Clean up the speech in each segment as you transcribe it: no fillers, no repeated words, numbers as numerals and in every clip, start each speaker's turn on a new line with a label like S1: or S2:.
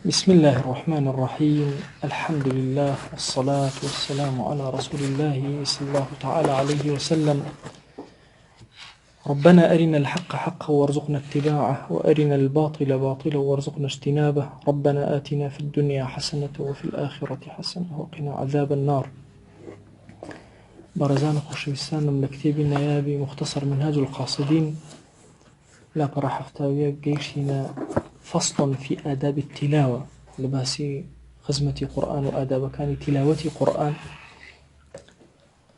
S1: بسم الله الرحمن الرحيم. الحمد لله والصلاة والسلام على رسول الله صلى الله تعالى عليه وسلم. ربنا أرنا الحق حقا وارزقنا اتباعه، وأرنا الباطل باطلا وارزقنا اجتنابه. ربنا آتنا في الدنيا حسنة وفي الآخرة حسنة وقنا عذاب النار. بارزان خوشويستانم لكتابي نيابي مختصر منهاج القاصدين لا براح افتاوية قيشنا فصل في آداب التلاوة لباسي خزمة قرآن وآداب كان تلاوة قرآن.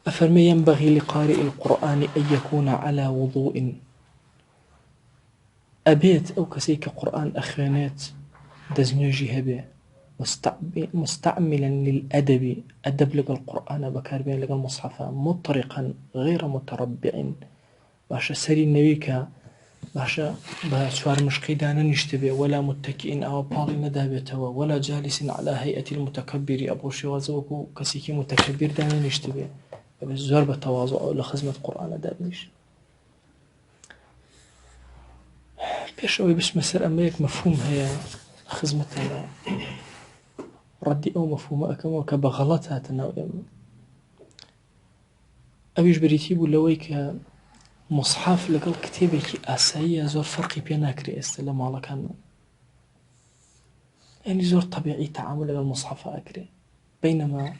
S1: أفرمي ينبغي لقارئ القرآن أن يكون على وضوء. أبيت أو كسيك قرآن أخوانات دزنوجي هبه مستعملا للأدب، أدب لقى القرآن بكاربين لقى المصحف مطرقا غير متربع، باشا سري النبيك باشا بشوار مشقيدان نشتبه، ولا متكئ أو بالي ندابته، ولا جالس على هيئة المتكبر أبو شوازوكو كسيكي متكبر دان نشتبه، بس زور بتواضع لخزمة القرآن دابنيش. بيشوي بش مسر أميك مفهوم هي خزمة ردي أو مفهوم أكم وكبغلطها تناوي أبيش بريتيبو لويك مصحف لقل كتابك أساسية زور فرقي بينا كري استلام على كان يعني زور طبيعي تعامل لقل مصحف أكري، بينما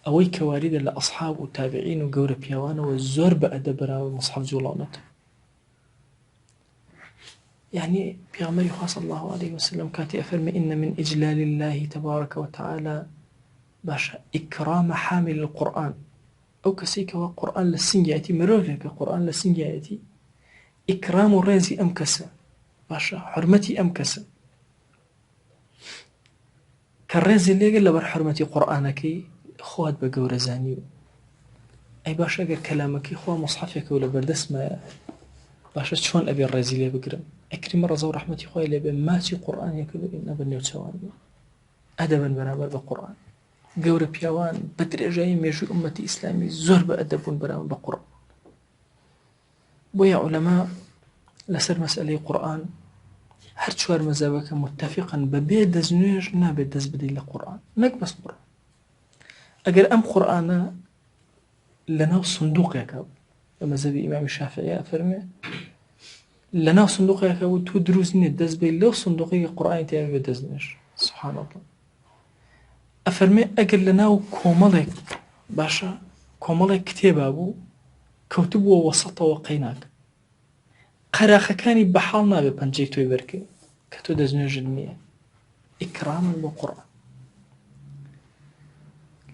S1: أوي كوارد لأصحاب وتابعين وقور بيوان والزور بأدبرا ومصحف جولانته. يعني بيغمر صلى الله عليه وسلم كاتي أفرمي إن من إجلال الله تبارك وتعالى باشا إكرام حامل القرآن أو كسيك وقرآن للسنجاتي مروفك قرآن للسنجاتي إكرام الرازي أمكسة باشا حرمتي أمكسة كالرازي اللي قال لبر حرمتي قرآنك خوات بقور زانيو أي باشا قال كلامك خوا مصحفك ولا بردس ما باشا شلون أبي الرازي اللي بقرم أكرم مرة زور رحمتي خوي اللي بماتي قرآن يكلو إن بنيو تسواني أدبا برابر بقرآن قور بيوان بدر جاي ميجو أمتي إسلامي زور بأدب برابر بقرآن. بويا علماء لسر مسألة قرآن هر چوار مذهبك متفقا ببيت دزنوش نابد دز بديل القرآن نك بس قرآن. أجر أم قرآن لنا صندوق يكاب مذهب الإمام الشافعي أفرمي لنا صندوق يكاب وتدرسني الدز بيل لو صندوقي قرآن تيابي بدزنوش سبحان الله. أفرمي أجر لنا كومالك باشا كومالك كتاب أبو كتب ووسط وقيناك قراخكاني بحالنا ببنجي توي بركي كتو دزنوج النية إكراما بالقرآن.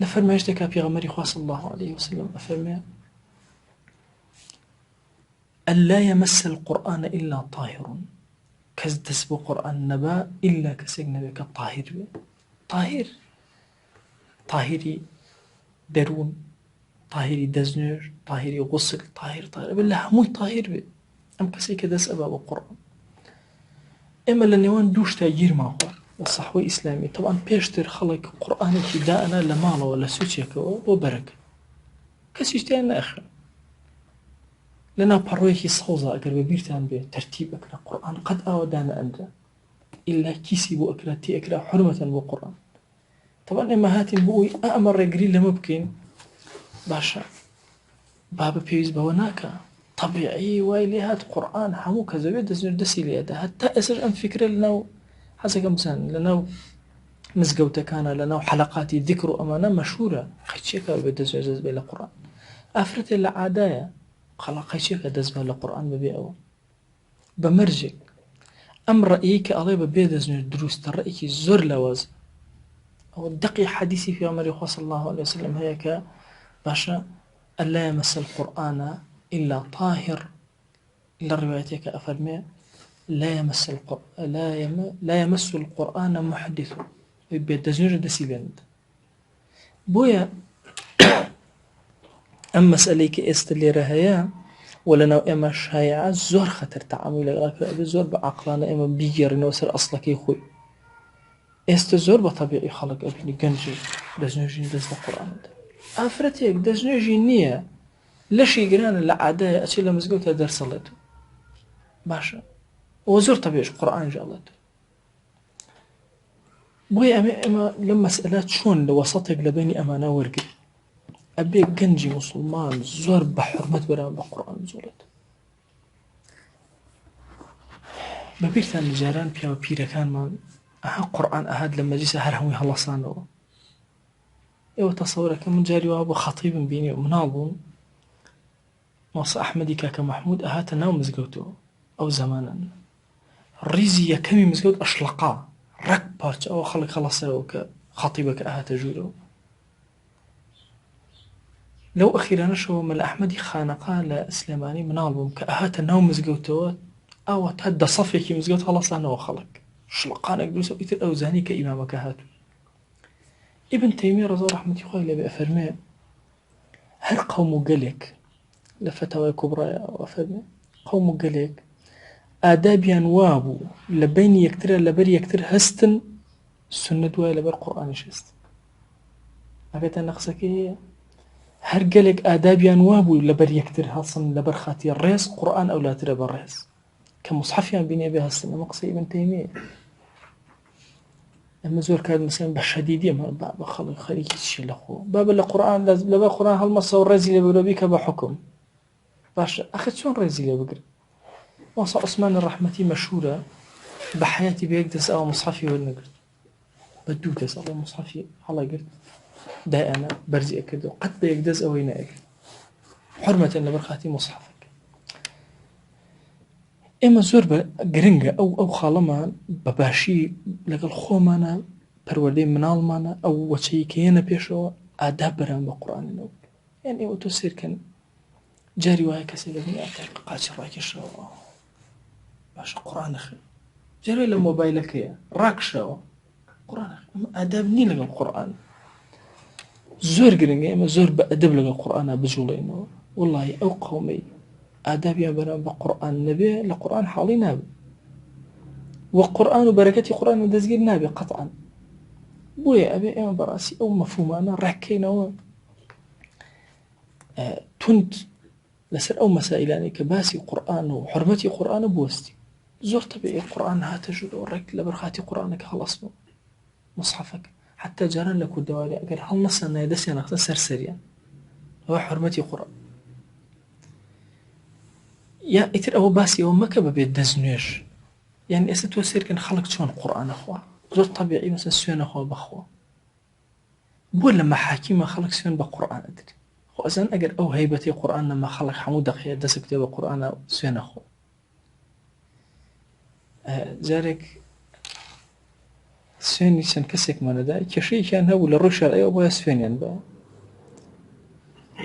S1: لفرماجتك في غمري خاص الله عليه وسلم أفرمي ألا يمس القرآن إلا طاهر كز تسبو قرآن نبا إلا كسجن بك طاهر طاهر طاهري درون طاهري دزنوج طاهري غسل طاهر بالله مو طاهر بي أم كسيك دس أباب القرآن. إما لنوان دوش تاجير معه الصحوي إسلامي طبعا بيشتر خلق قرآن ابتداءنا لماله ولا سوتشيك وبركة كسيشتين آخر لنا برويكي صوزة أقر ببيرتان بترتيب أكرا قرآن قد أودانا أنت إلا كيسي بو أكرا تي أكرا حرمة بو قرآن. طبعا إما هاتين بوي أأمر رجري لممكن باشا باب بيوز بوناكا طبيعي وايلي هات قرآن حمو كذا بيدزنر دسي ليدا حتى أسر أم فكرة لناو حسا كمسان لناو مزقوتا كان لناو حلقاتي ذكر أمانة مشهورة خيشيكا بيدزنر دزبي لقرآن أفرت إلا عادايا خلا خيشيكا دزبي لقرآن ببيعو بمرجك أم رأيك أضيب بيدزنر دروس ترأيك زور لواز أو الدقي حديثي في عمر صلى الله عليه وسلم هيك باشا ألا يمس القرآن إلا طاهر. إلا روايتك أفرمي لا يمس القرآن محدث بيدزنج دسيبند بويا. أما مسأليك استلي رهيا ولا نوع إماش هيا زور خطر تعامل لك أبي زور بعقلنا إما بيجر نوصل أصلك يخوي استزور بطبيعي خلق أبني جنجي دزنجي دز القرآن أفرتيك دزنجي نية ليش يقران العادة أشي لما زقوتها درس صليته باشا وزور طبيعي القرآن جالته بۆیە ئەمە لەم مەسئلە چۆن لە وەسەتێک لە بینی ئەمانە وەرگرت ئەبێ گەنجی موسڵمان زۆر بە حورمەت بەرامبەر بە قورئان بجوڵێت. بەبیرتان جاران پیاوە پیرەکانمان ئەها قورئان ئەهات لە مەجلیسە هەر هەمووی هەڵەسانەوە. ئێوە تەسەوورەکە من جاری وا بۆ خەتیبم بینی و مناڵ بووم، مۆسا ئەحمەدی کاکە مەحموود ئەهاتە ناو مزگەوتەوە ئەو زەمانەن ڕیزی یەکەمی مزگەوت ئەشلەقا ڕەک پارچە ئەوە خەڵک هەڵەسەرەوە کە خەتیبەکە ئەهاتە ژوورەوە. لەو ئەخیرانەشەوە مەلا ئەحمەدی خانەقا لە سلێمانی مناڵ بووم کە ئەهاتە ناو مزگەوتەوە ئەوە تا دە سەفێکی مزگەوت هەڵەسانەوە خەڵک شڵقانێک دروستە ئیتر ئەو زانی کە ئیمامەکە هاتوو. ئیبن تەیمیە ڕەضا ڕەحمەتی خوای لێبێ ئەفەرمێ هەر قەوم و گەلێک لە فەتاوای کوبرایە ئەفەرمێ قەوم و گەلێک ئادابیان وابوو لە بینی یەکترە لەبەر یەکتر هەستن سنت وایە لەبەر قورئانیش هەستن. ئەبێتە نەقسەکەی هەیە هەر گەلێک ئادابیان وابوو لەبەر یەکتر هەڵسن لەبەر خاتی ڕێز قورئان ئەولاترە بە ڕێز کە موسحەفیان بینێ بێ هەستن. ئەمە قسەی ئیبن تەیمیە. ئەمە زۆر کات مەسەڵەن بە شەدیدی ئەمە بە خەڵک خەریکی چیە لەخۆ بابە لە قورئان لەبەر قورئان هەڵمەسە و ڕێزی لێ بگرە بیکە بە حوکم باشە. ئەخە چۆن ڕێزی لێ بگرن؟ مۆسا عوسمان ڕەحمەتی مەشهورە بە حەیاتی بە یەک دەست ئەوە موسحەفی وەرنەگرت، بە دوو دەست ئەوە موسحەفی هەڵەگرت دایانە بەرزی ئەکردەوە قەت بە یەک دەست ئەوەی نەئەکرد حورمەتەن لەبەر خاتی موسحەفەکە. ئێمە زۆر گرنگە ئەو خاڵەمان بەباشی لەگەڵ خۆمانە پەروەردەی مناڵمانە ئەو وەچەی کە هێنە پێشەوە ئاداب بەرامبەر بە قورئانەوە. یان ئێوە تۆ سیرکەن جاری وایە کەسێک لەبینی قاچی ڕاکێشەوە باشە قورئان نەخوێ، جاری لە مۆبایلەکەیە ڕاکشەوە قورئان نەخوێ. ئەمە ئاداب نین لەگەڵ قورئان. زۆر گرنگە ئێمە زۆر بە ئەدەب لەگەڵ قورئانە بجوڵێنەوە. وەڵڵاهی ئەو قەومەی ئادابیان بەرامبەر بە قورئان نەبێ لە قورئان حاڵی نابێ و قورئان و بەرەکەتی قورئان دەستگیر نابێ قەتعاً. بۆیە ئەبێ ئێمە بەڕاستی ئەو مەفهومانە ڕێککەینەوە تند لەسەر ئەو مەسائلانەی کە باسی قورئان و حورمەتی قورئانە بوەستی. زۆر تەبیعیە قورئان هاتە ژوورەوە ڕێک لەبەر خاتی قورئانەکە هەڵەسنەوە مصحەفەکە حتى جاران لە کوردەواری ئەگەر هەڵنەسەنایە دەستیان نەخستە سەرسەریان ئەوە حورمەتی قورئان. یا ئیتر ئەوە باسی ئەوە مەکە بەبێت دەستنوێژ. یعنی ئێستا تۆ سیرکەن خەڵک چۆن قورئانە خوا زۆر تەبیعی مەسەلەن سوێنە خوا بەخوا بۆ لە مەحاکیمە خەڵک سوێن بە قورئان ئەدرێ. خۆ ئەزان ئەگەر ئەو هەیبەتی قورئان نەما خەڵک هەموو دەقەیە دەست بکتێ بە قورئانە سوێنە خۆ. جارێک سوێنی چەند کەسێکمانەدا کێشەیەکیان هەبوو لە ڕووی شەرعیەوە بۆیە سوێنیان بە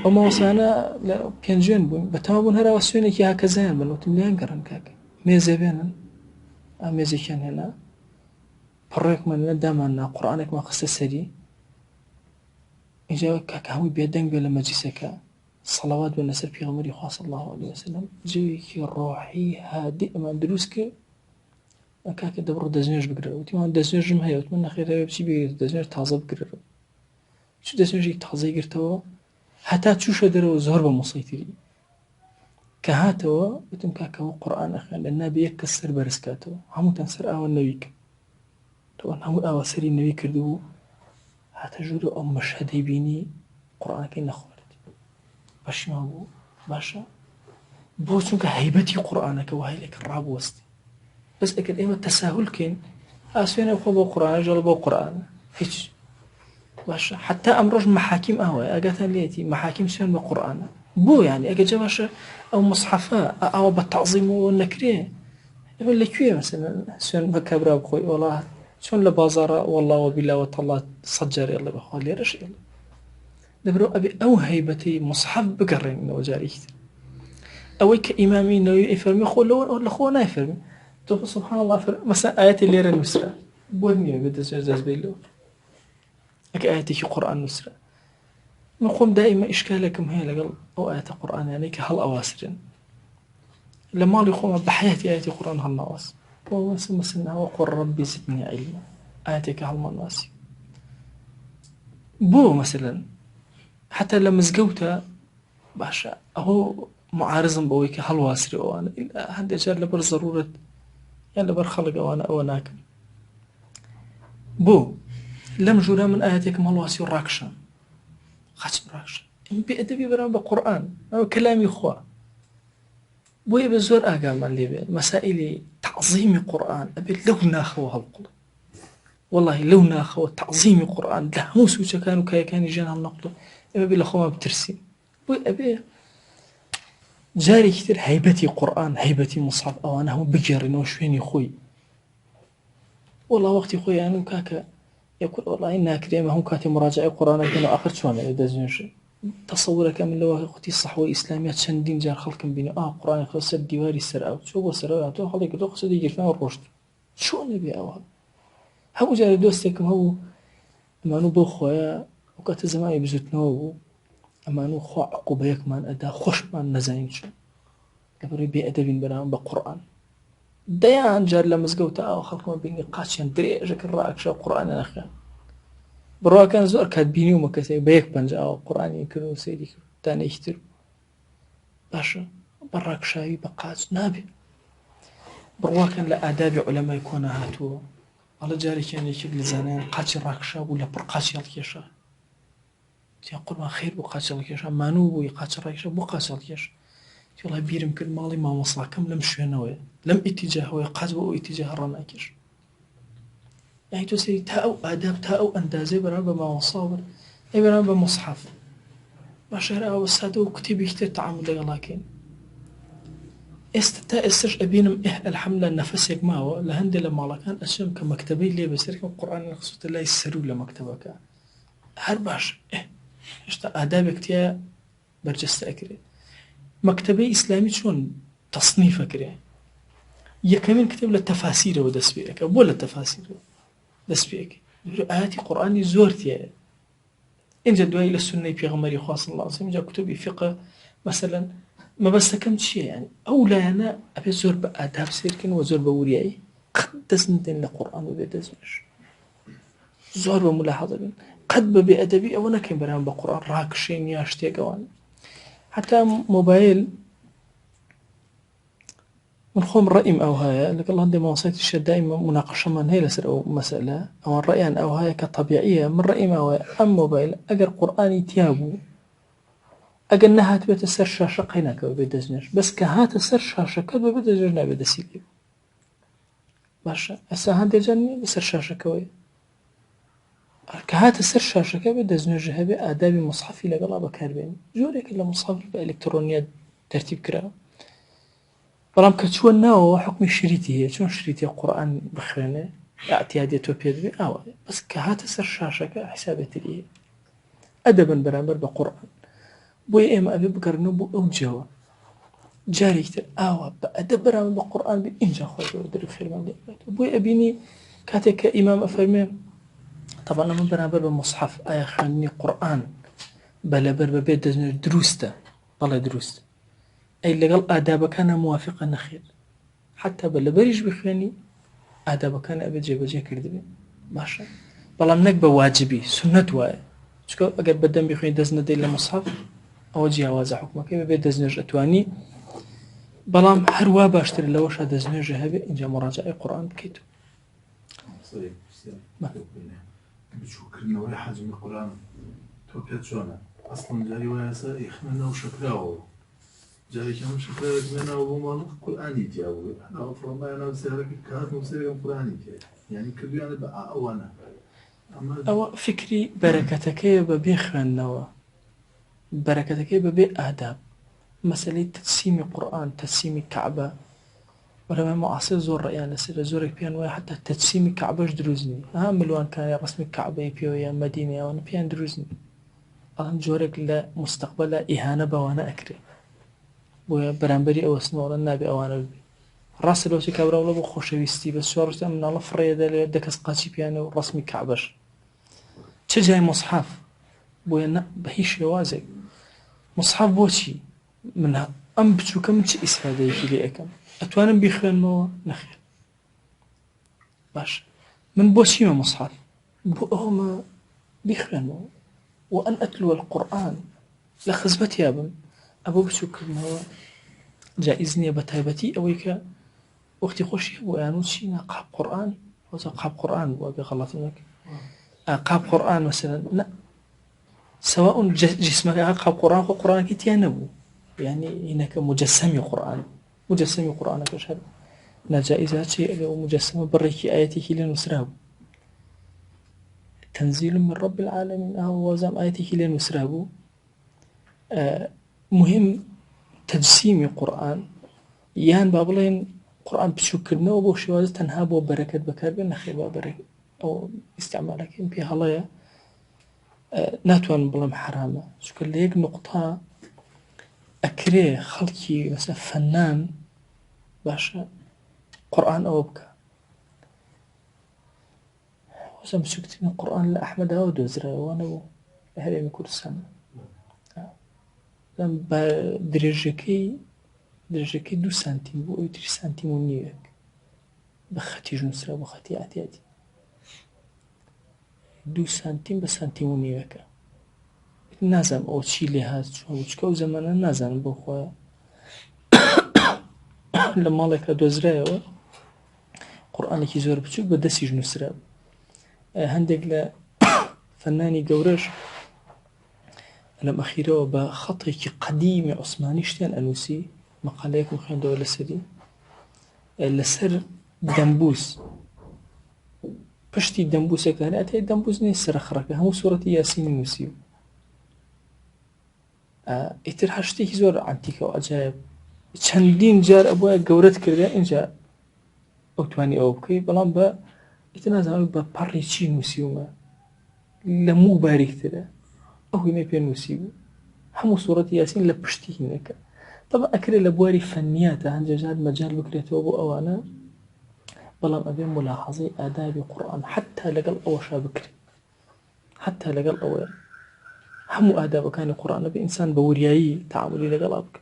S1: ئەو مامۆستایانە لە پێنجوێن بووین بە تەواو بوون هەراوە سوێنێکی هاکەزایان بن وتم لیان گەڕن کاکە مێزێ بێنن مێزێکیان هێنا پڕێکمان لە داماننا قورئانێکمان خستە سەری اینجا کاکە هەمووی بێدەنگ بێ لە مەجلیسەکە سەڵاوات بێنە سەر پێغەمبەری خوا صلی الله علیه وسلم جێوێکی ڕۆحی هادی ئەمان دروست کرد. کاکە دەبڕۆ دەستنوێژ بگرە وتیمان دەستنوێژم هەیە وتمان نەخێر هەیە بچی بگرێت دەستنوێژ تازە بگرەوە چ دەستنوێژێکی تازەی گرتەوە هەتا چووشە دەرەوە زۆر بە موسڵیتری کە هاتەوە وتم کاکەوە قورئان ئەخوێن لە نابێ یەک کەس سەر بەرز کاتەوە هەمووتان سەر ئاوە نەوی کرد تەوان هەموو ئاوە سەری نەوی کردبوو هاتە ژوورە ئەو مەشهەدەی بینی قورئانەکەی نەخوارد پەشیمان بوو. باشە بۆ چونکە هەیبەتی قورئانەکە وهای لێک ڕابوەستی. بس ئەگەر ئێمە تەساهول کەین ئاسوێنە بخۆ بۆ قورئانە ژەڵ بۆ قورئانە هیچ باشە. حتا ئەمڕۆژ مەحاکیم ئەوەیە ئەگەتان لێتی مەحاکیم سوێن بە قورئانە بۆ یعنی ئەگەر جا باشە ئەو مصحەفە ئەوە بە تەعزیمەوە نەکرێ ئێمە لەکوێ مەسەلەن سوێن بە کابرا بخۆی وەڵا چۆن لە بازاڕە وەڵڵا وەبیلا وەتەڵڵا سەد جار ئێڵێ بەخوا لێرەش ئێڵێ دەبرەوە ئەبێ ئەو هەیبەتەی مصحەف بگەڕێنەوە جارێکی تر. ئەوەی کە ئیمامی نەووی ئەیفەرمێ خۆ لەخۆ نایفەرمێ تۆ سبحان الله مثلا ئاەتی لێرە نووسرا بۆ نییە بێت دەست بێلەوە ئەکە ئاەتێکی قورئان نووسرا من خۆم دائیمە ئیشکالێکم هەیە لەگەڵ ئەو ئاەتە قورئانیانەی کە هەڵ ئەواسرن لە ماڵی خۆمە بە حەیاتی ئاەتی قورئان هەڵناواس بۆ وەسە مەسەلەن وەقل رەبی زدنی عیلما ئاەتێکە هەڵمانواسی بۆ مەسەلەن حتى لە مزگەوتە باشە ئەوە معارزم بەوەی کە هەڵواسری ئەوانە هەندێک جار لەبەر زەرورەت یان لەبەر خەڵک ئەوانە ئەوە ناکەن. بۆ لەم ژوورە من ئاەتێکم هەڵواسی و ڕاکشان خاچم ڕاکشە بێئەدەبی بەرامبەر بە قورئان ئەوە کەلامی خوا بۆیە بە زۆر ئاگامان لێبێت مەسائلی تعظیمی قورئان ئەبێت لەو ناخەوە هەڵقڵ والله لەو ناخەوە تعظیمی قورئان لە هەموو سوچەکان و کایەکانی ژیان هەڵنەقڵ ئێمە بێ لە خۆمان بترسین بۆی ئەبێ جارێکی تر هەیبەتی قورئان هەیبەتی موسحەف ئەوانە هەموو بگێڕینەوە شوێنی خۆی والله وەختی خۆیان و کاکە یەکول وڵی ناکرێمە هەموو کاتی مراجعی قورئانەکەن و ئاخر چۆنە دەستنوێژێ تەسەورەکە من لەوە خوتی سەحوەی ئیسلامیات چەندین جار خەڵکم بینێ قورئانی خۆ سەر دیواری سەر ئەو چۆ بۆ سەرەوە تۆ هەڵی کردو قسەی گرتنەوە ڕۆشت چۆنە بێ ئەوە هەموو جارێ دۆستێکم هەبوو ئەمانوو بۆ خۆیە وەکاتە زمانی بزوتنەوە بوو ئەمانوو خوا عقوبەیەکمان ئەدا خۆشمان نەزانین چۆن لەبەرەوەی بێئەدەبین بەرامبەر بە قورئان دەیان جار لە مزگەوتە ئەو خەڵکمان بینی قاچیان درێژەکە ڕاکشە قورئانە نەخوێن بڕواکان زۆر کات بینیومە کەسێک بە یەک پەنجە ئەوە قورئانی کرد و سەیری کرد دانەیەکی تر باشە بە ڕاکشاوی بە قاچ نابێ بڕواکان لە ئادابی عولەمای کۆنا هاتووە ئەڵە جارێکیان یەکێک لە زانایان قاچی ڕاکشا بوو لە پڕ قاچی هەڵکێشا تیان قوربان خێر بوو قاچی هەڵکێشا مانوو بووی قاچی ڕاکێشا بۆ قاچی هەڵکێش وڵای بیرم کرد ماڵی مامۆستاکەم لەم شوێنەوەیە لەم ئیتیجاهەوەی قاچ بۆ ئەو ئیتیجاه ڕەناکێش یعنی تۆ سەیری تا ئەو ئاداب تا ئەو ئەندازەی بەرامبەر بە مامۆستا بەر ئەی بەرامبەر بە موسحەف باشە هەر ئەوە سادە و کتێبێکی تر تەعامل لەگەڵاکەین ئێستا تا ئێستش ئەبینم ئەلحەمدولیلا نەفەسێک ماوە لە هەندێک لە ماڵەکان ئەچم کە مەکتەبەی لێ بەسەرکەم قورئانی خستە لای سەرو لە مەکتەبەکە هەر باش هێشتا ئادابێک تایە بەرجەستە ئەکرێت مەکتەبەی ئیسلامی چۆن تەصنیف ئەکرێ یەکەمین کتێب لە تەفاسیرەوە دەست پێ ئەەکە بۆ لە تەفاسیرەوە دەست پێ ئەەکەی ئاەتی قورئانی زۆر تایە اینجا دوای لە سونەی پێغەمبەری خوا صلی الله علیه و سلم اینجا کتێبی فقه مثلا مەبەستەکەم چییە یعنی ئەو لایەنە ئەبێ زۆر بە ئاداب سیرکن و زۆر بە وریایی قەت دەست ندەن لە قورئان و بێ دەستنوێژ زۆر بە ملاحەزە بن قەت بە بێئەدەبی ئەوە نەکەین بەرامبەر بە قورئان ڕاکشین یا شتێکەوان حتا مۆبایل من خۆم ڕەئیم ئەو هەیە لەگەڵ هەندێک مامۆستایەکیشە دائیما مناقەشەمان هەیە لەسەر ئەو مەسەلە ئەوان ڕەئیان ئەو هەیە کە تەبیعیە من ڕەئیم ئەوەیە ئەم مۆبایل ئەگەر قورئانی تیا بوو ئەگەر نەهاتبێتە سەر شاشە قەی ناکەوە بێ دەستنوێژ بەس کە هاتە سەر شاشەکەت بە بێ دەستنوێژ نابێت دەسی لێ باشە ئەستا هەندێک جار نییە لەسەر شاشەکەوەی کە هاتە سەر شاشەکە بێ دەستنوێژ هەبێ ئادابی موسحەفی لەگەڵا بەکاربێنی جۆرێک لە موسحەف بە ئەلکترۆنیات تەرتیب کراوە بەڵام کە چووە ناوەوە حکمی شریتی هەیە چۆن شریتی قورئان بخوێنێ ئاعتیادێت تۆ پێ بێ ئاوە بەس کە هاتە سەر شاشەکە حسابێتری هەیە ئەدەبن بەرامبەر بە قورئان بۆیە ئێمە ئەبێ بگەڕنەوە بۆ ئەو جێوە جارێکی تر ئاوا بە ئەدەب بەرامبەر بە قورئان بێ ئینجا خۆی گەورە دەری خێرمان لێ بێت بۆیە ئەبینی کاتێک کە ئیمام ئەفەرمێ طبعا من بەرامبەر بە موسحەف ئایا خوێندنی قورئان بەلەبەر بەبێ دەستنوێژ دروستە بەڵێ دروستە ئەی لەگەڵ ئادابەکانە موافقە نەخێر حتا بەلەبەریش بخوێنی ئادابەکان ئەبێ جێبەجێ کردبێ باشە بەڵام نەک بە واجبی سنەت وایە چکە ئەگەر بەدەم بخوێنی دەست نەدەی لە موسحەف ئەوە جیاوازە حکومەکەی بەبێ دەستنوێژ ئەتوانی بەڵام هەروە باشتر لەوەشە دەستنوێژە هەبێ اینجا مراجعەی قورئان بکەیت
S2: بچووکردنەوەی حەجمی قورئان تۆ پێت چۆنە ئەسڵەن جاری وایەسە ئیخمێنەوە شەکراوە جارێکی هەم شەکرارێک بێنەوە بۆ ماڵ قورئانی تیا بوو هەناوە فڕۆمایانەوە سێرەکە کات و سێرەکەم قورئانی تیا یعنی کردویانە بە ئەوانە ئەوە
S1: فکری بەرەکەتەکەیە بەبێ خوێندنەوە بەرەکەتەکەی بەبێ ئاداب مەسەلەی تەجسیمی قورئان تەجسیمی کەعبە وەرەمە معاصر زۆر ڕەیان لەسەرە زۆرێک پێیان وایە حتا تەجسیمی کەعبەش دروست نی ها ملوانکاری ڕەسمی کەعبەی پێوە یان مەدینە ئەوانە پێیان دروست نی ئەڵەن جۆرێک لە مستەقبەلە ئیهانە بەوانە ئەکرێ بۆیە بەرامبەری ئەوەستنەوەڵە نابێ ئەوانە ببێ ڕاستە لەوسی کابراوڵە بۆ خۆشەویستی بە سوارشتە مناڵە فڕێدا لێ دەکەس قاچی پیانە و ڕەسمی کەعبەش چه جای مصحف بۆیە بە هیچ شێوازێک مصحف بۆچی من ئەم بچووکە من چه ئیسفادەیەکی لێ ئەەکەم ئەتوانم بیخوێنمەوە نەخێر باش من بۆچیمە مصحف بۆ ئەومە بیخوێنمەوە وأن أتلو القرآن لخزبت يابم أبو بچووک کردنەوە جائز نییە بە تایبەتی ئەوەی کە وەختی خۆشی بۆ یانوچینە قاب قورئان وزا قاب قرآن وابي غلط منك قاب قرآن مثلا لا سواء جسمك قاب قرآن خو قرآن كتيا نبو يعني هناك مجسم قرآن مجسم قرآن كشهد نجائزات شيء لو مجسم بريك آياتك لنسراب تنزيل من رب العالمين أهو وزام آياتك لنسراب مهم تجسيم قرآن يان بابلين قرآن بشكرنا وبوشواز تنها بو بركة بكار بين خيبا بركة أو استعمالك بها الله ناتوان بلام حرامة شكل ليك نقطة أكري خلقي مثلا فنان باشا قرآن أو بكا وزم سكتين القرآن لأحمد أو دوزرا وانا بو هذا من كل سنة لم بدرجكي 2 سنتيم بو 3 سنتيم ونيوك بخاتي جنسرا بخاتي اعتيادي 2 سنتيم بسنتيم ونيوك نازم او چی لحاظ چکو زمانه نازم بخوا لمالك دوزرا قرآن كي زور بچوك بدسي جنسرا هندق لفناني قورش لم أخيره بخطي قديم عثماني شتين أنوسي مقالة يكون خيان دولة سري لسر دنبوس بشتي دنبوس كان أتى دنبوس نسر خرقة هم سورة ياسين نوسيو اتر حشتي زور عنتيكا وعجائب چندين جار أبوها قورت كرده إنجا أوتواني أوبكي بلان با اتنازم با باري چي نوسيو ما لمو باريك تره أو ما بينوسيو هم سورة ياسين لبشتي هناك طبعا أكري لبواري فنيات هنجاجات مجال بكريته أبو أوانا بلام أبين ملاحظي آداب القرآن حتى لقل أوشا بكري حتى لقل أوير هم آداب كان القرآن بإنسان بورياي تعاملي لقل أبك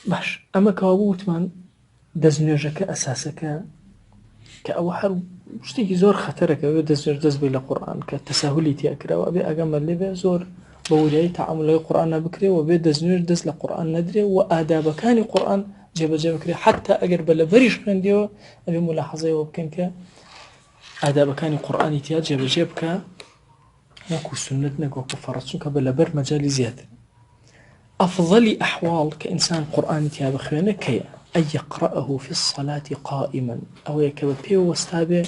S1: باش أما كوابوت من دزنيجك أساسك كأوحر شتي زور خطرك دز بلا قرآن كتساهلي تأكره وأبي أجمل لبه زور بورياي تعامل القرآن بكري وبي دز لقرآن ندري وآداب كان القرآن جاب بكري حتى أجر بلا بريش خنديو أبي ملاحظة وبكنك آداب كان القرآن تيا جابك وكو سنتنا وكو فرصك بلا بر مجال زيادة أفضل أحوال كإنسان قرآن تيا بخيانة كي أن يقرأه في الصلاة قائما أو يكبه واستابه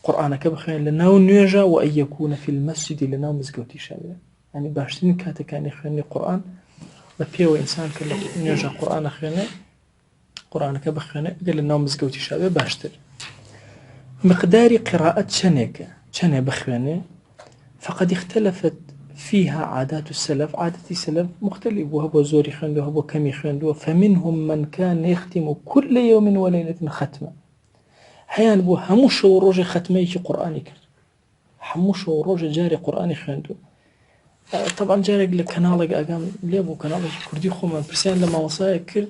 S1: قرآنك بخيان لناو نيجا وأن يكون في المسجد لناو مزقوتي شابه يعني باشتين كاتا كان يخياني قرآن ببيه وإنسان كلا نيجا قرآن خياني قرآنك بخياني قال لناو مزقوتي شابه باشتر مقدار قراءة شنة بخياني فقد اختلفت فيها عادات السلف عادة السلف مختلف وهو زوري خندو وهو كمي خندو فمنهم من كان يختم كل يوم وليلة ختمة حيان بو هموش وروج ختمي قرآني كرد هموش وروج جاري قرآني خندو طبعا جاري لكنالك أقام ليبو كنالك كردي خوما برسان لما وصايا كرد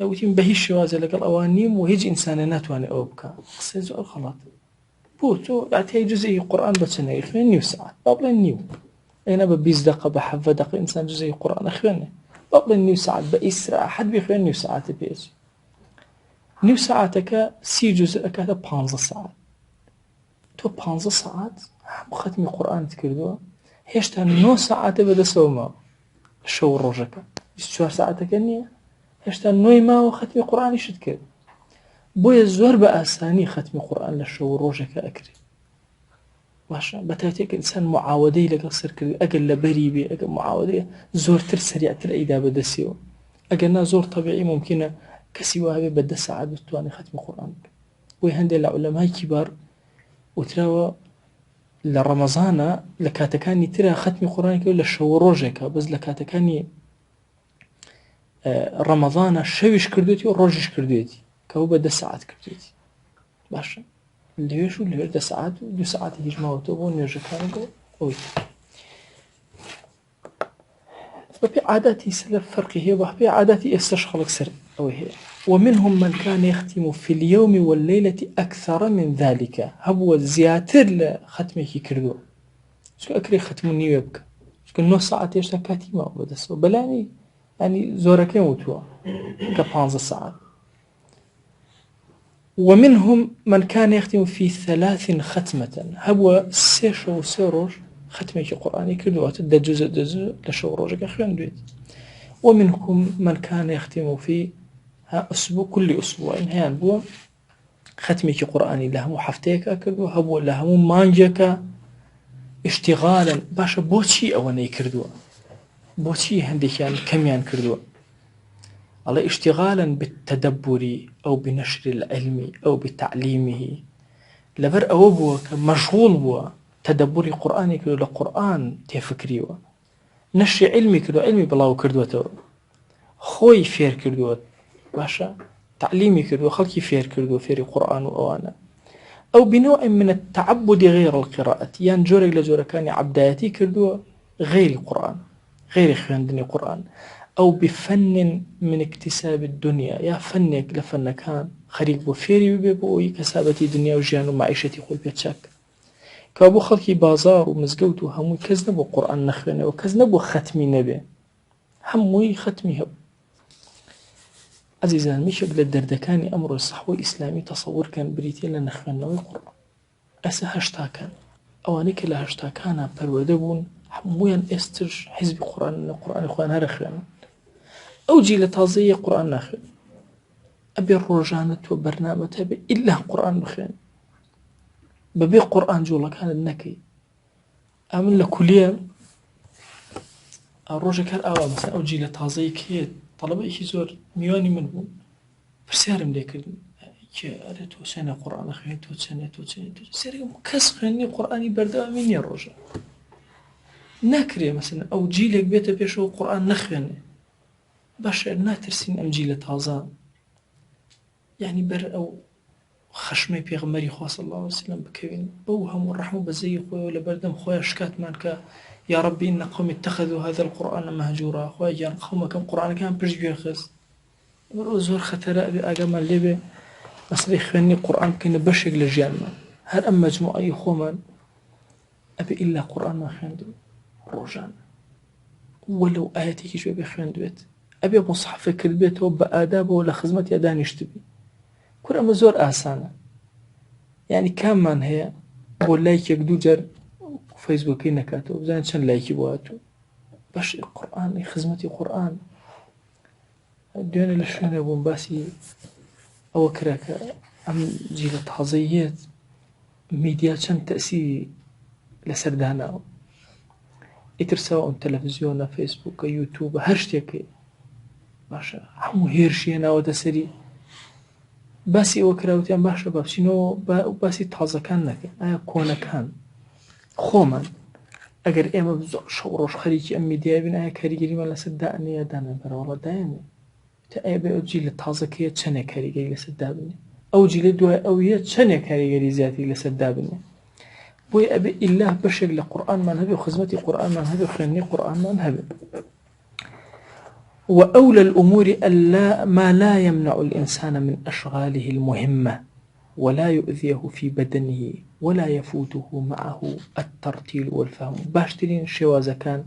S1: وتيم بهيش شوازة لقال أوانيم وهيج إنسانات واني أوبكا قصة سؤال خلاط بوتو اعتهي جزئي قرآن بسنة يخوين نيو ساعات بابلا نيو أنا ببيز دقة بحفة دقة إنسان جزئي قرآن أخواني بابلا نيو ساعات بإسراء حد بيخوين نيو ساعات بيجي نيو ساعتك سي جزء كذا 15 ساعات تو 15 ساعات ختمي قرآن تكردوه هشتا 9 ساعات بدا سوما شو روجك 24 ساعتك نية هشتا 9 ما وختمي قرآن يشد كرد بويا زور بأساني ختمي قرآن لشو روجك أكري باشا بتاتيك إنسان معاودي لك صير كرد أقل لبريبي أقل معاودي زور تر سريع تر إيدا بدا سيو أقلنا زور طبيعي ممكن كسيوا هذا بدا ساعات بتواني ختم قرآن ويهندي العلماء كبار وتراوا لرمضان لكاتكاني ترى ختم قرآن ولا شوروجك بس لكاتكاني رمضان شويش كردوتي وروجش كردوتي كهو بدا ساعات كردوتي باشا اللي يشو اللي بدا ساعات 2 ساعات يجمعوا توبون نرجكاني قوي فبي عاداتي سلف فرقي هي وبي عاداتي استشخلق سر أو هي ومنهم من كان يختم في اليوم والليلة أكثر من ذلك هو زياتر لختمه كردو شو أكري ختمني يبكى شو 9 ساعات يشتا كاتيما وبدسو بلاني يعني زوركين وتوا ك 15 ساعات ومنهم من كان يختم في 3 ختمة هبوا سيش وسيروج ختمة القرآن كردوات دجزء لشو روجك أخوان دويت. ومنكم من كان يختم في أسبوع كل أسبوع هيان بوا ختمة القرآن لهم حفتيك أكردوا هبوا لهم مانجك اشتغالا باشا بوشي أولا يكردوا بوشي هنديكيان كميان كردوا على اشتغالا بالتدبر أو بنشر العلم أو بتعليمه لبر أو بوا مشغول بوا تدبر قرآني كردوا لقرآن تفكريوا نشر علمي كردوا علمي بلاو كردوا خوي فير كردوا باشا تعليمي كردوا خلقي فير كردوا فير قرآن وأوانا أو بنوع من التعبد غير القراءة يعني جورك لجورك كان عبداتي كردوا غير القرآن غير خياندني قرآن أو بفن من اكتساب الدنيا يا فنك لفن كان خريق وفيري ببوي كسابتي دنيا وجيان ومعيشتي قول بيتشاك كابو خلقي بازار ومزقوت وهموي كزنبو قرآن نخوانه وكزنبو ختمي نبي هموي ختمي هب عزيزان مش قبل الدردكاني أمر الصحوة إسلامي تصور كان بريتي لنخوانه القرآن أسا هشتا كان أوانيك لا هشتا كان برودبون همويا استر حزب قرآن إخوان هرخوان أو جيل تازية قرآن ناخوان أبي الروجانة وبرنامج أبي إلا قرآن بخوان ببي قرآن جولا كان النكي أمن لكلية الروجة كان أول مثلا أو جيل تازية كيد طلبة إيش زور ميواني منهم فرسيارم ليك أنا توسنا قرآن أخوان توسنا سيرهم كسخني قرآني بردا من الروجة ناكري مثلا أو جيلك بيته بيشو قرآن نخوانه باش ناترسين أم جيل تازة يعني بر أو خشمي بيغمري خواه صلى الله عليه وسلم بكوين بوهم والرحمة بزي خواه ولا بردم خواه شكات مانك يا ربي إن قوم اتخذوا هذا القرآن مهجورا خواه جان قوم كم قرآن كان برجبير خز زور خطراء بأقاما الليبي مثلا يخواني قرآن كان بشق لجيان ما هل أم مجموعة يخوما أبي إلا قرآن ما خاندو روجان ولو آياتي كيشو أبي خاندوت أبي مصحف كلبيت بآدابه ولا خزمة يدان يشتبي كل أما زور آسانة يعني كمان هي بقول لايك يقدو جر فيسبوكي نكاتو بزين شن لايكي بواتو باش القرآن خزمتي قرآن ديوني لشون أبون باسي أو كراك أم جيلة حظيات ميديا شن تأسيري لسردانا يترساو أم تلفزيون فيسبوك يوتيوب هرشتيكي باشا همو هيرشينا ودسري باسي وكراوتيان باشا بابسينو باسي تازه كان نكي آيا كونا كان خومن اگر ايما بزور شوروش خريجي امي ديابين آيا كاريجري مالا سداني يا دانا برا والله دايني تا آيا بيو جيل تازه كيه چنه كاريجري لسدابني او جيل دوها اوية چنه كاريجري زيادي لسدابني بوي ابي الله بشق لقرآن من هبي وخزمتي قرآن من هبي وخيني قرآن من هبي وأولى الأمور ما لا يمنع الإنسان من أشغاله المهمة ولا يؤذيه في بدنه ولا يفوته معه الترتيل والفهم باشترين شوازة كان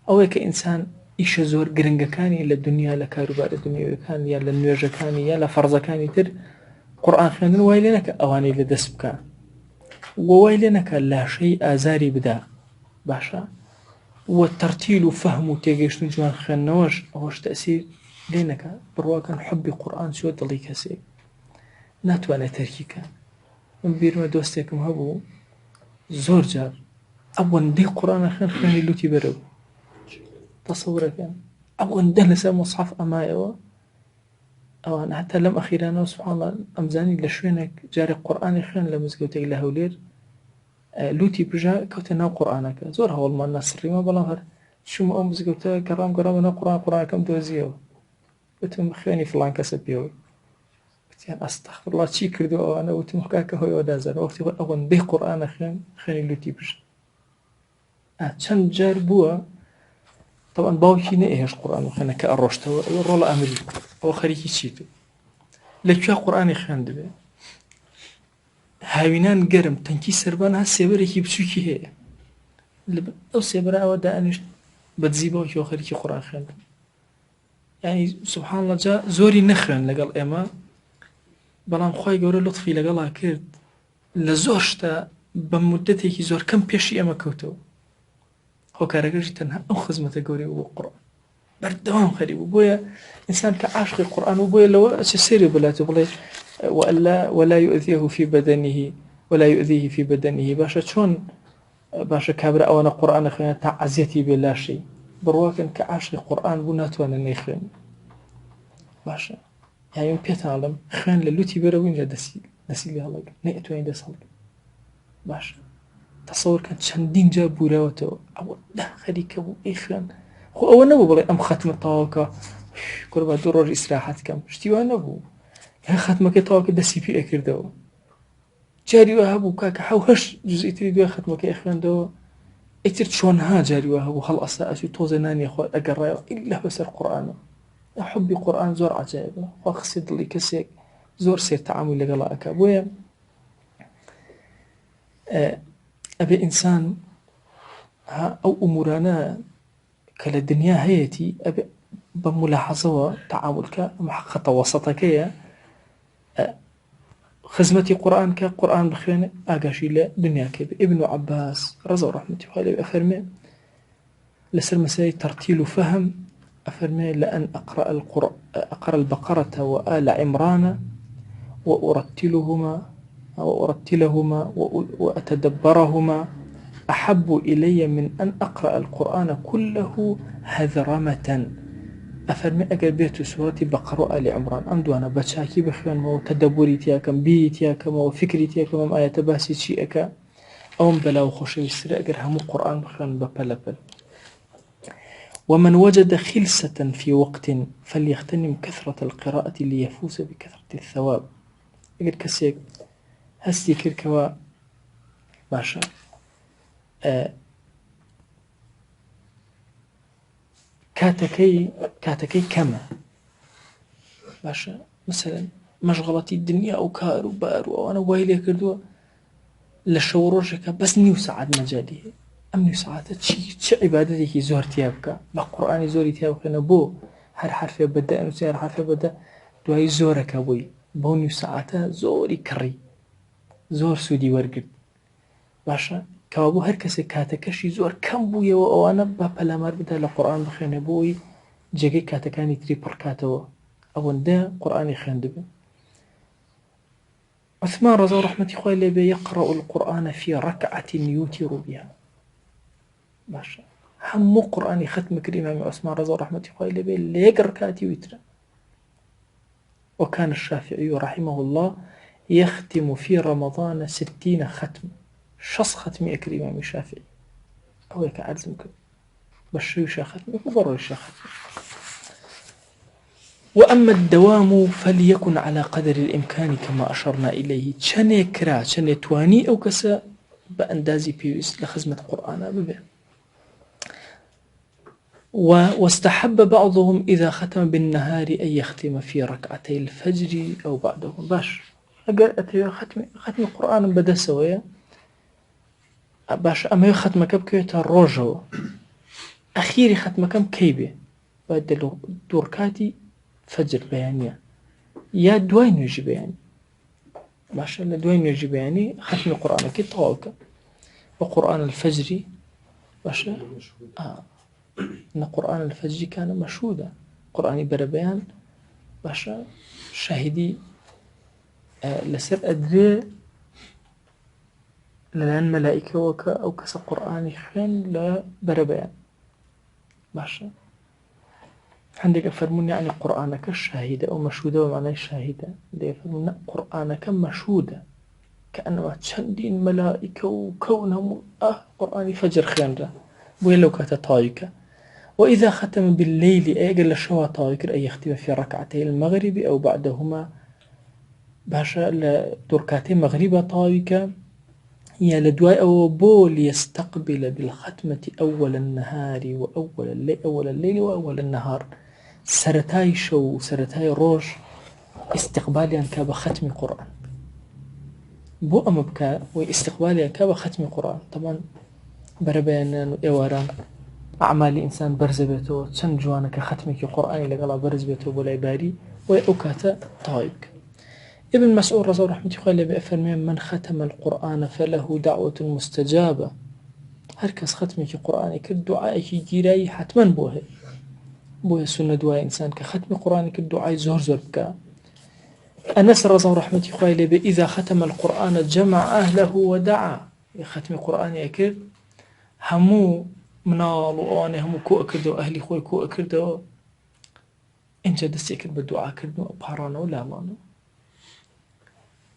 S1: أو كإنسان إيش زور قرنجة كان إلى الدنيا لكاروبار الدنيا كان يا للنيوجة كان يا لفرزة كان تر قرآن خلنا ويلنك أواني لدسب كان وويلنك لا شيء آزاري بدا باشا والترتيل وفهم تيجيش نجوان خنوش أوش تأثير لينك برواكن حبي قرآن شو دلي كسي ناتوانا تركيكا من بير ما دوستيكم هبو زور جار أول دي قرآن خاني لوتي برو تصورك يعني أول ده لسا مصحف أمايوا أو أنا حتى لم أخيرانا سبحان الله أمزاني لشوينك جاري قرآن خان لمزقوتي لهولير لوتي بجا كوتنا قرآنك زور هول ما الناس ما بلافر شو ما أمس قلت كرام أنا قرآن كم دوزيو وتم خياني فلان كسبيو قلت يعني أستغفر الله شي كردو أنا وتم حكاك هو ودازر وقت أول ده قرآن خياني لوتي بجا كان جاربوا طبعا باوكي نئهش قرآن خيانا كأروشته يرول أمري أو خريكي شيتو لكي قرآن خيان دبي هاوینان گرم تنکی سربان ها سیبره کی بچوکی هی او سیبره او دانش بدزیبه و که آخری که قرآن خواند يعني سبحان الله جاء زوري نخرن لقال إما بەڵام خی گەورە لطفی لەگەڵا کرد لە زۆر شتە بە مدەتێکی زۆر کەم پێشی ئەمە کەوتەوە هۆکارەکەشی تەنها ئەو خزمەتە گەورەی بۆ قڕان بەردەوام خەری بوو بۆیە ئینسان کە عاشقی قورآن و بۆیە لەوە ئەچ سێری بڵاتە بڵێ ولا يؤذيه في بدنه ولا يؤذيه في بدنه باشە چۆن باشە کابرا ئەوەنە قورآن خوێنە تا عەزیەتی بێ لاشی بڕواکەن کە عاشقی قورآن بوو ناتوانە نەیخوێن باشە یایم پێتاڵم خوێن لە لوتی بەرەوە اینجا دەسی لێ هەڵەگرن نەیتوانین دەست هەڵگرن باشە تەسەوڕکە چەندین جا بوراوەتەوە ئەوە خەریکە بوو ئەی خوێن خۆ ئەوە نەبوو بڵێ ئەم ختمە تەواوکە قوربان 2 ڕۆژ ئیسراحەت کەم شتی وان نەبوو هە ختمەکە تەواوکە دەستی پێ ئەکردەوە جاری وە هەبوو کاکە 7 جزئی تری دوای ختمەکە ئەخوێندەوە ئیتر چۆنها جاری وە هەبوو هەڵ ئەستا ئەچوو تۆزە نانی خۆ ئەگەڕایەوە ئیلا بەسەر قورئانە حبی قورئان زۆر عەجایبە خوا خسێ دڵی کەسێک زۆر سێر تەعامل لەگەڵا ئەکا بۆیە ئەبێ ئینسان ئەو ئومورانە کە لە دنیا هەیەتی ئەبێ بە ملاحەزەوە تەعاملکە ئەمە خەتە وەسەتەکەیە خزمەتی قورآن کە قورآن بخوێنێ ئاگاشی لە دنیاکە بێ ئیبن عەباس ڕەزا و ڕەحمەتی خوای لێ ئەفەرمێ لەسەر مەسەلەی تەرتیل و فەهم ئەفەرمێ لأن أقرأ البقرة وآل عمران وأرتلهما وأتدبرهما أحب إلي من أن أقرأ القرآن كله هذرمة أفرمي أقر بيت سورة بقرة آل عمران أم دوانا بچاكي بخوان وتدبري تياكم بي تياكم وفكري تياكم أم آية باسي شيئك أو بلا وخوشي سر أقر همو قرآن بخوان ببلبل ومن وجد خلسة في وقت فليغتنم كثرة القراءة ليفوز بكثرة الثواب أقر كسيك هستي كركوا باشا كاتكي كما باشا مثلا مشغلتي الدنيا أو كار وبار وأنا وايلي كردوا لشوروجك بس نيو ساعات مجاليه أم نيو ساعات شي عبادتي زور تيابك بقرآن زوري تيابك نبو هر حرف بدأ نسي هر حرف بدأ دواي زورك أبوي بو نيو ساعات زوري كري زور سودي ورقد باشا کەوابوو هەر کەسێک کاتەکەشی زۆر کەم بوویەوە ئەوانە با پەلامار بدا لە قورئان بخوێنێ بۆی جێگەی کاتەکانی تری پڕکاتەوە ئەوەندە قورئانی خوێندبێ عثمان ڕەزا و ڕەحمەتی خوای لێ بێ يقرأ القرآن في ركعة يوتر بها باشە هەموو قورئانی ختم کرد ئیمامی عثمان ڕەزا و ڕەحمەتی خوای لێ بێ لە یەک ڕکعتی ویترە وكان الشافعي رحمه الله يختم في رمضان 60 ختم 6 ختمي أكل إمام الشافعي أو يك عزم كده بشري ختمي وبرر ختمي وأما الدوام فليكن على قدر الإمكان كما أشرنا إليه شني كرا شني تواني أو كسا بأندازي بيوس لخدمة القرآن ببه واستحب بعضهم إذا ختم بالنهار أن يختم في ركعتي الفجر أو بعدهم باش أقل ختم القرآن بدأ سوية باش ئەمە ختمەکە بکەوێتە ڕۆژەوە ئەخیری ختمەکەم کەی بێ باید لە دوورکاتی فەجر بەیانیە یا دوای نوێژی بەیانی باشە لە دوای نوێژی بەیانی ختمی قورئانەکەی تەواوکە بە قورئان الفەجری باشە نە قورئان الفەجری کانە مەشهودە قورئانی بەرەبەیان باشە شاهیدی لەسەر ئەدرێ لەلایەن مەلائیکەوە کە ئەو کەسە قورئانی خوێن لە بەرەبەیان باشە هەندێک ئەفەرمون یعنی قورئانەکە شاهیدە ئەو مەشهودە بە معنای شاهیدە هەندێک ئەفەرمون نە قورئانەکە مەشهودە کە ئەنەوە چەندین مەلائیکە و کەون هەموو قورئانی فەجر خوێنرا بۆیە لەو کاتە تاویکە وإذا ختم بالليل أجل لشوا طاير أن يختم في ركعتي المغرب أو بعدهما باشا لدركاتي مغربة طايكة يا لدواء أو بول يستقبل بالختمة أول النهار أول الليل وأول النهار سرتاي شو سرتاي روج استقبالي أنك بختم قرآن بو أما بكا واستقبالي أنك بختم قرآن طبعا بربيان إواران أعمال إنسان برزبته چەند جوانە کە ختمێکی قورئانی لەگەڵا بەرز بێتەوە بۆ لای باری وای ئەو کاتە تاوای بکە ابن مسعود رضي الله عنه قال بأفرمي من ختم القرآن فله دعوة مستجابة هركس ختمي قرآن كالدعاء جيراي حتما بوه سنة دعاء إنسان كختم قرآن كالدعاء زور بك. أنس رضي الله عنه قال إذا ختم القرآن جمع أهله ودعا ختم قرآن أكر همو منال وأنا همو كو أكردو أهلي خوي كو أكردو إنجا دستي أكرد بالدعاء كردو بحرانا ولا مانو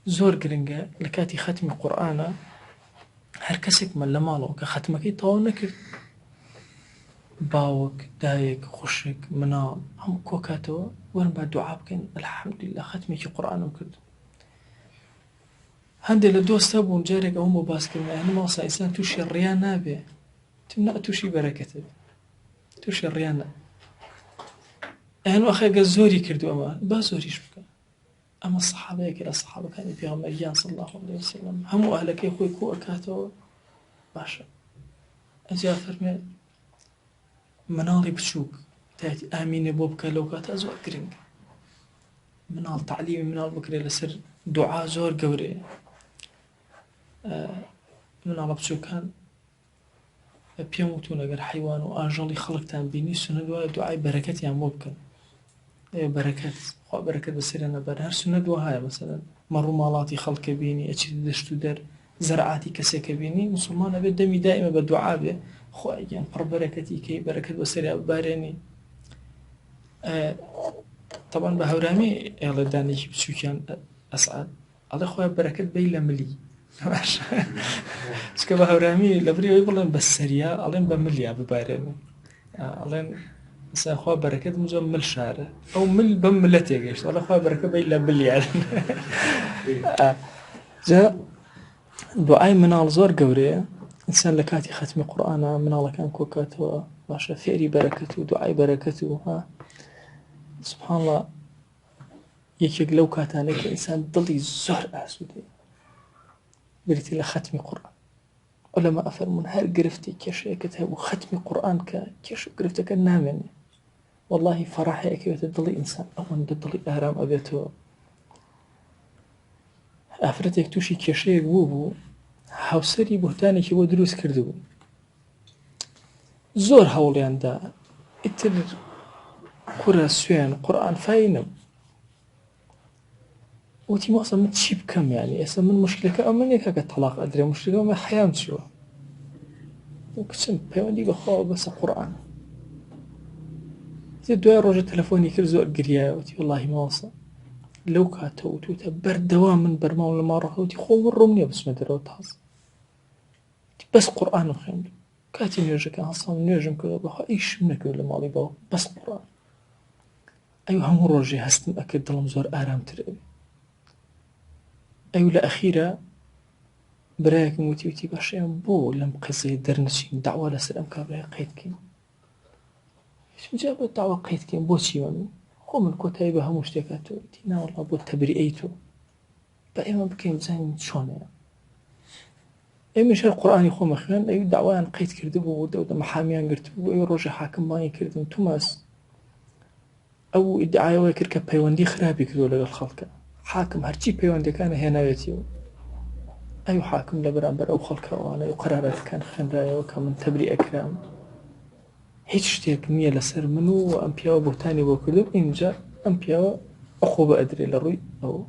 S1: زور قرنجا لكاتي ختم قرآن هر كسك من لمالو كختمكي طاو نكر باوك دايك خشك منال هم كو كاتو وين بعد دعاء بكين الحمد لله ختمي قرآن وكردو هندي لدوستا بون جارك أو مباس كرنا يعني ما وصل إنسان توشي الريان نابي تمنع توشي بركته توشي الريان يعني أخي قزوري كردو أما بازوري شبكا أما الصحابة كلا الصحابة كانوا في غمريان صلى الله عليه وسلم همو أهلك يخوي كو أكاتو باشا أجي فرمي منالي بتشوك تاتي آمين بوبكا لو كات أزوار كرنج منال تعليمي منال بكري لسر دعاء زور قوري منال بتشوكان بيموتون أجر حيوان وأجلي خلقتان بيني سنة دعاء بركات يعني مبكا بركات خو بركات بسيرنا برهر سنة دعاء مثلا مرو مالاتي خلق بيني أشيد دشتو در زرعاتي كسك بيني مسلمان أبي دمي دائما بالدعاء به خو يعني قرب بركتي كي بركات بسيرة باريني طبعا بهورامي يلا داني بتشوكان أسعد الله خويا بركات بيلا ملي سكوا بهورامي لبري يقولون بسريا الله بمليا ببارين الله مثلا خويا بركات مزوم مل شارع أو مل بملتي جيش الله خويا بركات بيلا ملي جاء دعاء من الزور قوري إنسان لكاتي ختم القرآن من الله كان كوكاته باشا فيري بركته دعاء بركته ها سبحان الله يكيك لو كاتانك إنسان ضلي زهر أسودي قلت له ختم قرآن علماء أفرمون هل قرفتي كشي كتاب ختم قرآن كيش قرفتك النامن والله فرحي أكيد ضلي إنسان أولا ضلي أهرام أبيته أفرتك توشي كشي بوبو حوسري بهتاني كي ودروس كردو زور هولي عنده اتر كرة سوين قرآن فاينم وتي ما أصلا متشيب كم يعني أصلا من مشكلة أمني كاك طلاق أدري مشكلة ما حيام شو وكسم بيوان ديقو خواه بس قرآن زي دوار روجة تلفوني كرزو أقريا وتي والله ما وصل لو كاتو توتا بردوام من برمان لما روح وتي خو من رومني بس مدرو تحص بس قرآن وخيم كاتي نيوجا كان أصلا نيوجم كذا بخوا إيش منك ولا مالي باو بس قرآن أيوة هم روجي هستم أكد ظلم زور آرام تربي أيوة الأخيرة براك موتي باشيان بو لم قصي درنشين دعوة لسلام كابراي قيدكين إيش مجاب الدعوة قيدكين بو شيوانو خو من كتايبة هموش تكاتو تينا والله بو تبرئيتو بأيما بكيم زين شونه أي مش القرآن يخو مخيان أي دعوة قيد كردبو ودو محاميان قرتبو أي روجي حاكم ماي كردن توماس أو ادعاء ويكركا بيواندي خرابي كدو لغا الخلقة حاكم هرشي بيواندي كان هنا يتيو أي حاكم لبرانبر أو خلقة وانا قرارات كان خنرايا وكمن تبرئ أكرام هيتش شتيك نية لسر منو وأمبياو بوتاني بوكردو إنجا أمبياو أخوبة أدري لروي أو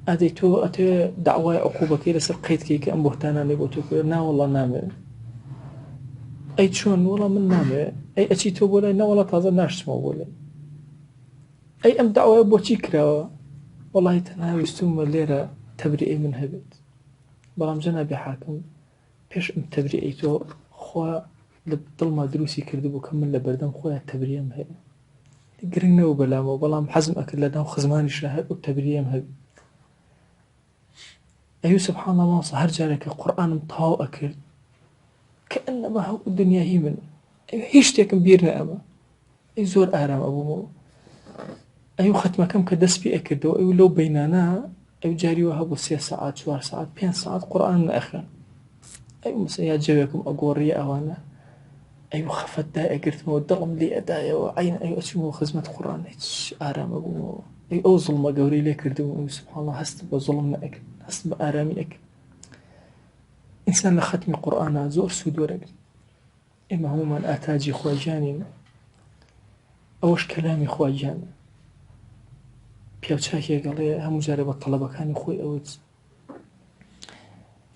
S1: أديتو أتي دعوة عقوبة كي لسر قيد كي كأن بوتانا نبوتو نا والله نامي أي شون والله من نامي أي أتيتو بولاي نا والله تازا ناش سمو بولاي أي أم دعوة بوتي كراوا والله تنهاوي استوم الليرة تبرئي من هبت بلام جنابي حاكم بيش أم تبرئيتو خوا لبطل ما دروسي كردبو كمل لبردم خويا تبرئي مهبت قرنا وبلامو بلام حزم أكل لنا وخزماني شاهد وتبرئي مهبت أيوة سبحان الله صهر جارك القرآن مطاو أكل كأنما هو الدنيا هي من أيوة هيشتك مبيرنا أما أي زور أهرام أبو مو أيوة ختمة كم كدس بي أكدو أيوة لو بيننا أيوة جاري وهبو 6 ساعات 7 ساعات 5 ساعات قرآن من أخر أيوة مسيا جويكم أقوري أوانا أيوة خفت دا أقرت مو الضلم لي أدايا وعين أيوة أشمو خزمة قرآن هيش أهرام أبو مو ئەی ئەو زوڵمە گەورەی لێ کردبوو سبحان الله هەست بە زوڵم نەئەکرد هەست بە ئارامی ئەکرد ئینسان لە ختمی قورئانە زۆر سوود وەرەگرت ئێمە هەمومان ئاتاجی خوا گیانین ئەوەش کەلامی خوا گیانە پیاوچاکێک گەڵێ هەموو جارێ بە تەڵەبەکانی خۆی ئەوت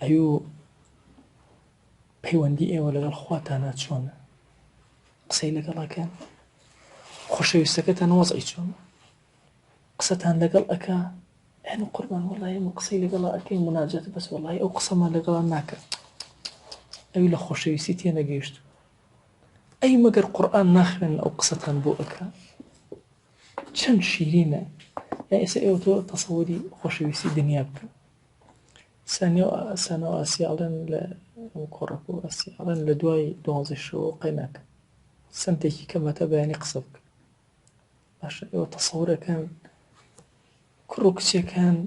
S1: ئەیوو پەیوەندی ئێوە لەگەڵ خواتانە چۆنە قسەی لەگەڵەکەن خۆشەویستەکەتان وەزعی چۆنە قسەتان لەگەڵ ئەکا ئەن قوربان وەڵای ئێمە قسەی لەگەڵا ئەکەی مناجات بەس وەڵای ئەو قسەمان لەگەڵا ناکات ئەوی لە خۆشەویستی تێ نەگەیشت ئەی مەگەر قورئان ناخوێن ئەو قسەتان بۆ ئەکا چەند شیرینە یا ئێستا ئێوە تۆ تەسەووری خۆشەویستی دنیا بکە سانەوە ئاسیاڵێن لە کۆڕەک و ئاسیاڵێن لە دوای 12 شەوە قەیناکە سنتێکی کەمەتە بەیانی قسە بکە باشە ئێوە تەسەورەکەن کوڕ و کچێکان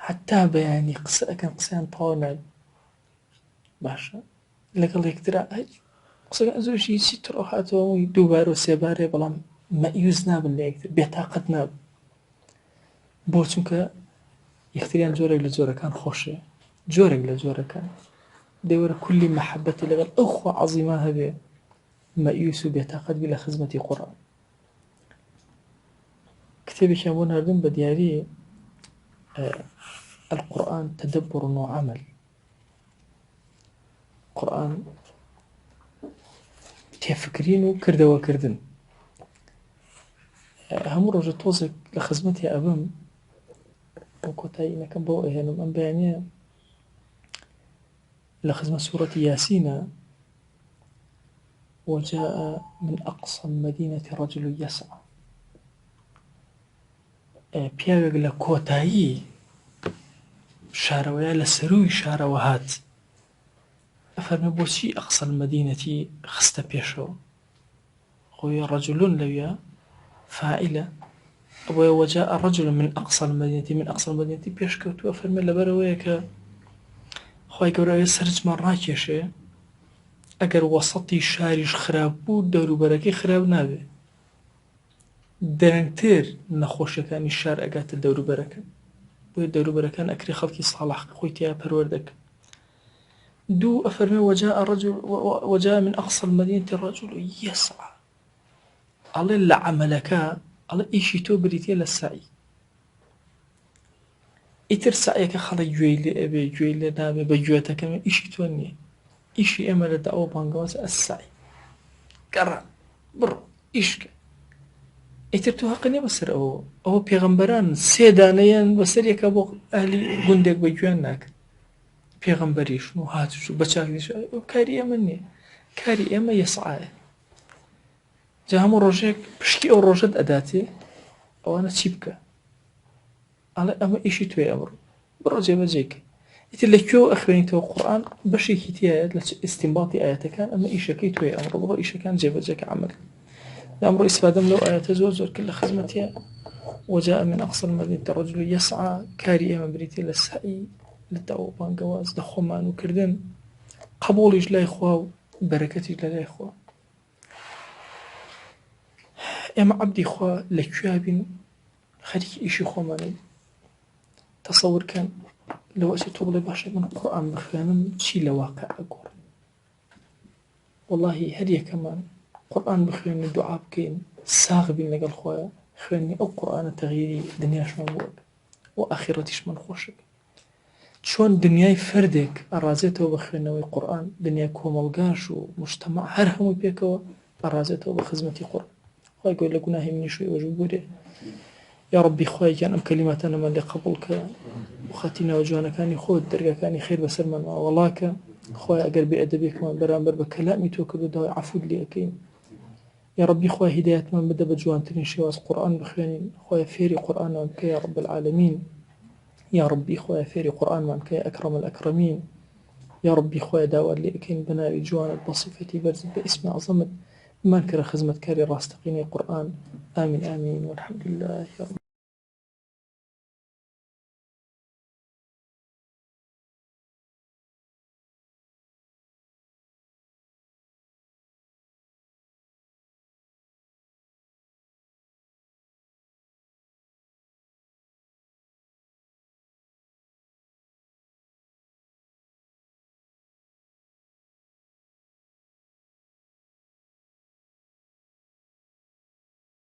S1: حتا بەیانی قسە ئەکەن قسەیان تەواو نابێت باشە لەگەڵ یەکترا قسەکان زۆرشی هیچی تڕۆ هاتەوە دووبار و سێبارێ بەڵام مەئیوز نابن لە یەکتر بێتاقەت نابن بۆ چونکە یەکتریان جۆرێک لە جۆرەکان خۆشێ جۆرێک لە جۆرەکان دەیوەرە کولی مەحەبەتی لەگەڵ ئەو خوا عەزیمە هەبێ مەئیوس و بێتاقەت بی لە خزمەتی قورئان کتێبێکیان بۆ ناردم بە دیاری القورآن تدبر وعمل قورئان تێفکرین و کردەوەکردن هەموو ڕۆژە تۆزێک لە خزمەتی ئەبم بۆ کۆتاییەکەم بۆ ئەهێنم ئەم بەیانیە لە خزمەت سوورەتی یاسینە وجاء من أقصى المدينة رجل يسعى پیاوێک لە کۆتایی شارەوەیە لە سەرووی شارەوە هات ئەفەرمێ بۆچی ئەقسە المەدینەتی خستە پێشەوە خۆی ڕەجولون لەویە فاعلە ئەوەیە وجاء رجل من أقصى المدينة پێشکەوتووە فەرمێ لەبەرەوەیە کە خی گەورە سەرجمان ڕاکێشێ ئەگەر وەسەتی شاریش خراپ بوو دەوروبەرەکەی خراپ نابێ دەرەنگتر نەخۆشیەکانی شار ئەگاتە دەوروبەرەکە بۆیە دەوروبەرەکان ئەکری خەڵکی ساڵح خۆی تیا پەروەردەکە دوو ئەفەرمێ وجاء من أقصى المدينة رجل يسعى ئەڵێ لە عەمەلەکە ئەڵێ ئیشی تۆ بریتە لە سعی ئیتر سعیەکە خەڵک گوێی لێ ئەبێ گوێی لێ نابێ بە گوێتەکەمە ئیشی تۆ نییە ئیشی ئێمە لە داوە بانگەوەس ئەسعی گەڕا بڕۆ ئیشکە ئیتر تۆ حەق نییە بەسەر ئەوە پێغەمبەران سێ دانەیان بەسەر یەکە بۆ ئەهلی گوندێک بە گوێیان ناکرد پێغەمبەریش و هاتوش و بەچاکیش کاری ئێمە نییە کاری ئێمە یەسعایە جا هەموو ڕۆژێک پشتی ئەو ڕۆژەت ئەداتێ ئەوانە چی بکە ئەڵێ ئەمە ئیشی توێ ئەمڕۆ بڕۆ جێبەجێکە ئیتر لەکوێوە ئەخوێنیتەوە قورئان بەشێکی تایە لە ئیستینباطی ئاەتەکان ئەمە ئیشەکەی توێ ئەمڕۆ بڕۆ ئیشەکان جێبەجێکە عەمەل ئەمڕۆ ئیسفادەم لەو ئاەتە زۆر کرد لە خزمەتیە وجاء من أقصى المدينة رجل يسعى كاري ئێمە بریتێ لە سعی لە داوە بانگەواز لە خۆمان و کردن قبوڵیش لای خوا و بەرەکەتیش لە لای خوا ئێمە عەبدی خوا لەکوێ بین خەریکی ئیشی خۆمانین تەسەورکەن لەوەسی تۆ بڵێ باشە من قورئان بخوێنم چی لە واقع ئەگۆڕم وەڵاهی هەر یەکەمان قورئان بخوێن و دوعا بکەین ساغ بین لەگەڵ خۆیە خوێنی ئەو قورئانە تەغییری دنیاشمان بۆ و ئاخیرەتیشمان خۆشە چۆن دنیای فەردێک ئەڕازێتەوە بە خوێنەوەی قورئان دنیای کۆمەڵگاش و مجتەمع هەر هەموو پێکەوە ئەڕازێتەوە بە خزمەتی قورئان خی گەورە لە گوناهی منیش و ئێوەش بگورێ یا ربی خوایان ئەم کەلیماتانەمان لێ قبوڵ کە وخەتی ناوجوانەکانی خۆت دەرگاکانی خێر بەسەرمان وەڵاکە خۆی ئەگەر بێئەدەبێکمان بەرامبەر بە کەلامی تۆ کردو داوای عەفوت لێ ئەکەین یا ربی خوای هیدایەتمان بدە بە جوانترین شێواز قورئان بخوێنین خۆی فێری قورئانمان بکە یا رب العالمین یا ربی خوای فێری قورئانمان بکە یا ئەکرەم الئەکرەمین یا ربی خوای داوات لێ ئەکەین بەناوی جوانت بە صیفەتی بەرزت بە ئیسمی عەزەمت بمان کردە خزمەتکاری ڕاستەقینەی قورئان آمین آمین والحمد لله رب